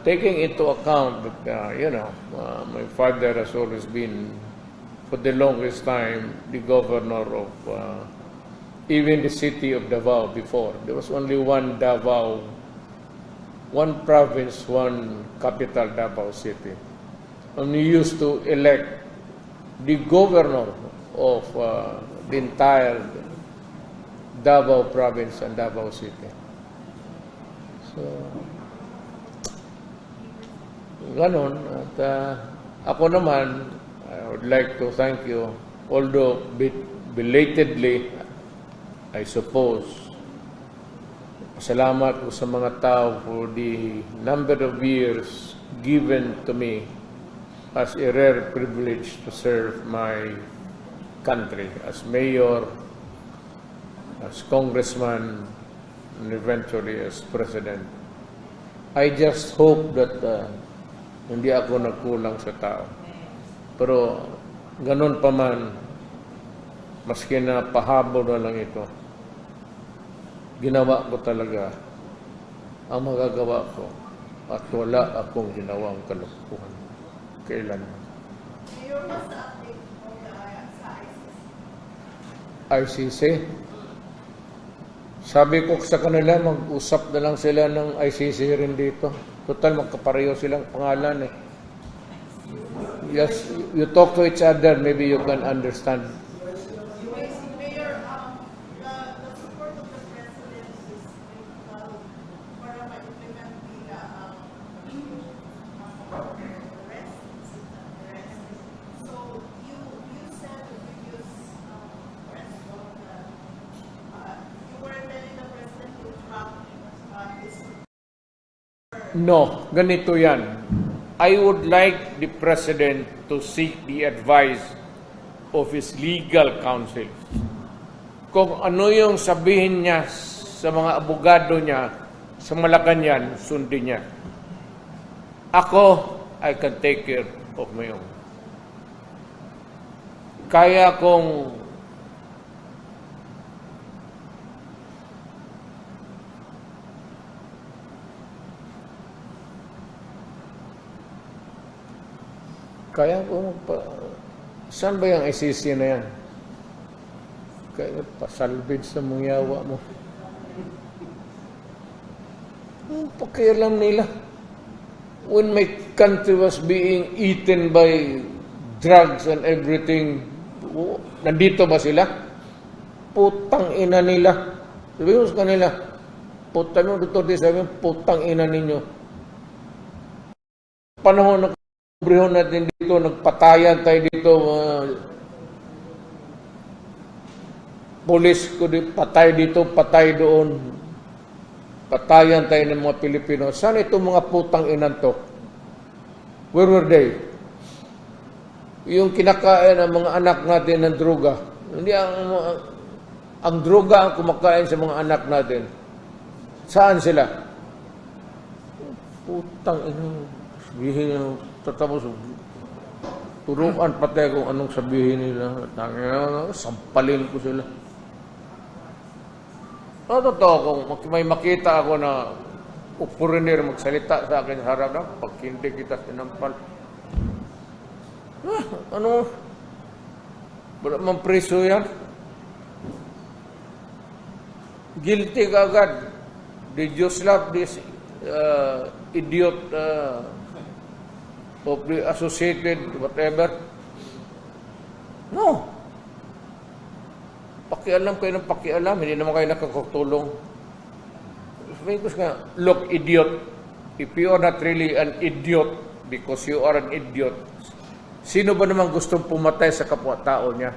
Taking into account that, my father has always been, for the longest time, the governor of even the city of Davao before. There was only one Davao, one province, one capital, Davao City. And we used to elect the governor of the entire Davao province and Davao City. So, ganon. At ako naman, I would like to thank you, although belatedly, I suppose. Salamat po sa mga tao for the number of years given to me as a rare privilege to serve my country as mayor, as congressman, and eventually as president. I just hope that hindi ako nagkulang sa tao. Pero ganun pa man, maski na pahabol na lang ito, ginawa ko talaga ang magagawa ko at wala akong ginawang kalukuhan. Kailan? Mayor, what's the update on sa ICC? Sabi ko sa kanila, mag-usap na lang sila ng ICC rin dito. Total, magkapareho silang pangalan eh. Yes, you talk to each other, maybe you can understand. Mayor, the support of the president is critical para ma-implement nila ang arrest. So, you said in the previous press call that you were telling the president to drop his No, ganito yan. I would like the President to seek the advice of his legal counsel. Kung ano yung sabihin niya sa mga abogado niya sa Malacanang, sundin niya. Ako, I can take care of my own. Kaya kung saan ba yung ICC na yan? Kaya pasalbid sa mga yawa mo. Pakialam nila. When my country was being eaten by drugs and everything, nandito ba sila? Putang ina nila. Sabi mo sa kanila, putang mo, Duterte, sabi mo, putang ina ninyo. Panahon na brihon natin dito, nagpatayan tayo dito, polis ko di, patay dito, patay doon, patayan tayo ng mga Pilipino. Saan itong mga putang inantok? Where were they? Yung kinakain ng mga anak natin ng droga. Hindi ang droga ang kumakain sa mga anak natin. Saan sila? Putang ina. Sabihin nyo, tapos turuan patay kung anong sabihin nila. Sampalin ko sila. Totoo, kung may makita ako na foreigner magsalita sa akin sa harap na, pag hindi kita sinampal. Ano? Wala mang preso yan. Guilty ka agad. Did you slap this idiot of the associated whatever? No. Pakialam kayo ng pakialam, hindi naman kayo nakakatulong. Because nga, look, idiot, if you are not really an idiot because you are an idiot, sino ba naman gustong pumatay sa kapwa-tao niya?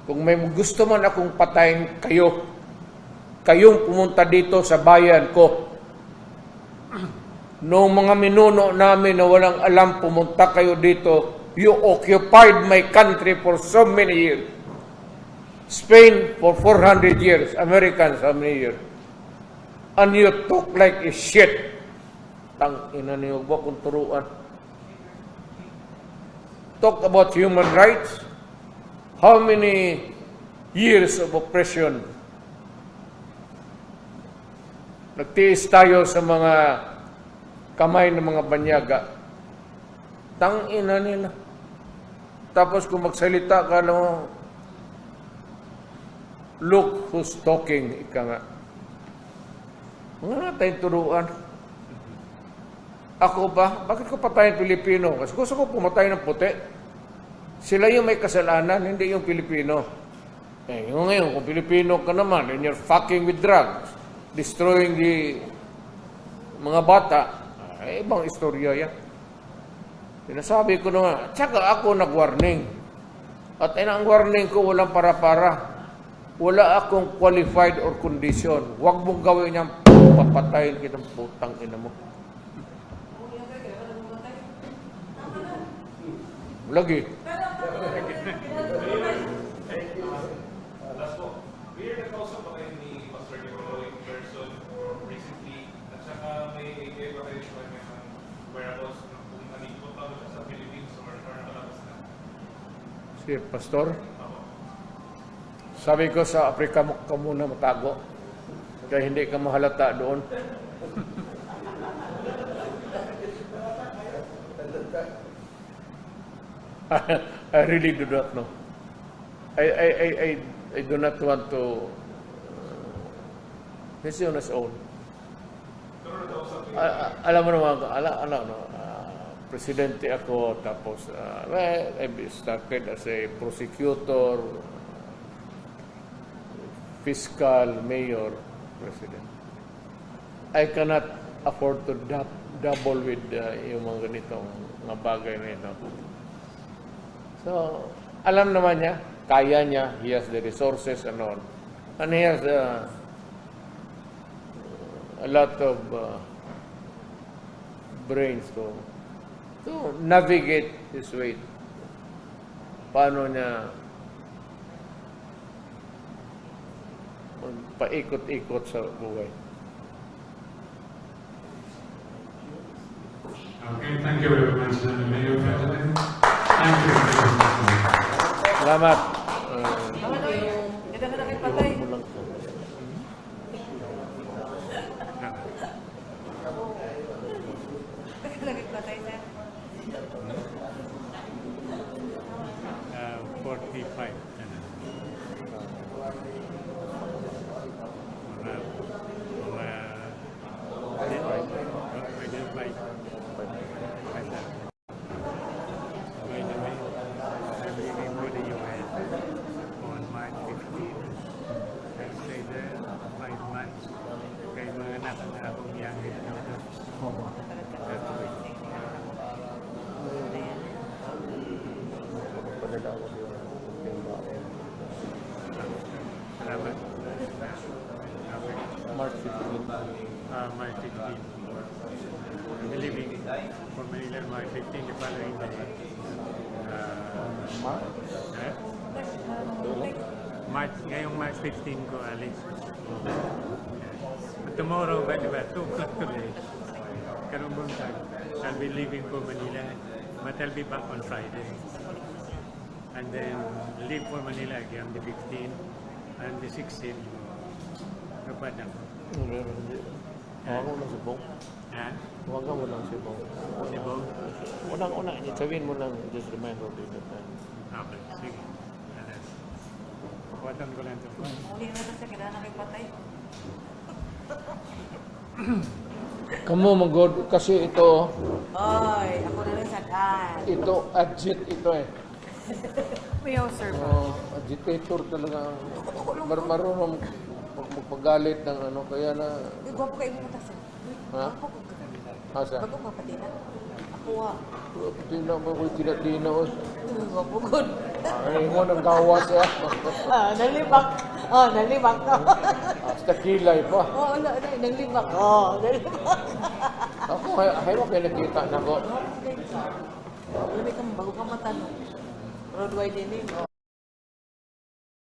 Kung may gusto man akong patayin kayo, kayong pumunta dito sa bayan ko, noong mga minuno namin na walang alam, pumunta kayo dito. You occupied my country for so many years. Spain for 400 years. Americans, how many years? And you talk like a shit. Tang ina niyo ba kung turuan? Talk about human rights. How many years of oppression? Nagtiis tayo sa mga kamay ng mga banyaga. Tang ina nila. Tapos kung magsalita ka no, look who's talking, ika nga. Mga natin turuan. Ako ba? Bakit ko patayin Pilipino? Kasi gusto ko pumatay ng puti. Sila yung may kasalanan, hindi yung Pilipino. Yung ngayon, kung Pilipino ka naman, and you're fucking with drugs, destroying the mga bata, ibang istorya yan. Sinasabi ko naman, tsaka ako nag-warning. At ang warning ko, walang para-para. Wala akong qualified or condition. Huwag mong gawin niyang papatayin kitang putang ina mo. Lagi. Last po, may nagkausap ba kayo ni Pastor Nicolo in person recently? At saka may kayo ba kayo sa whereabouts kung nalipot pa ba siya sa Philippines or nakalabas na? Si Pastor? Sabi ko sa Afrika mo ka muna matago. Kaya hindi ka mahalata doon. I really do not know. I do not want to. He's on his own. Alam mo naman, presidente ako, tapos I started as a prosecutor, fiscal, mayor, president. I cannot afford to double with yung mga ganitong mga bagay na ito. So, alam naman niya, kaya niya, he has the resources and all. And he has a lot of brains to navigate his way. Paano niya paikot-ikot sa buhay. Okay, thank you very much, Mayor President. Thank you very much. Salamat. Ito na lang patay. Lagi patay, sir. 45. March 15. March 15. I'm leaving for Manila March 15 the following day. Ngayong March 15 ko alis. But tomorrow, by the way, 2 o'clock today, karong time, I'll be leaving for Manila, but I'll be back on Friday. And then leave for Manila again the 15th and the 16th. Kapag ako. Huwag mo lang si Bong. Ha? Huwag mo lang si Bong. Si Bong? Unang-una, sabihin mo lang, just remind of it. Okay, sige. Pakuatan ko lang ito. Uli na sa kailangan nakipatay. Kamu magod kasi ito, Oy, ako na lang sa kan. ito, agit ito eh. Mayo, sir. Agitator talaga. Marunong magpagalit ng ano, kaya na... Gwapo kayo mo ta, sir. Ha? Asa? Bago ka pati na. Ako wa. Tina mo ko tina o. Gwapo good. Ay mo nang gawas eh. Nalibak. Nalibak ka. Hasta kilay pa. Wala, nalibak. Nalibak. Ako, haywa kayo nakita na ko. Labi kang bago ka matanong. Roadway din eh.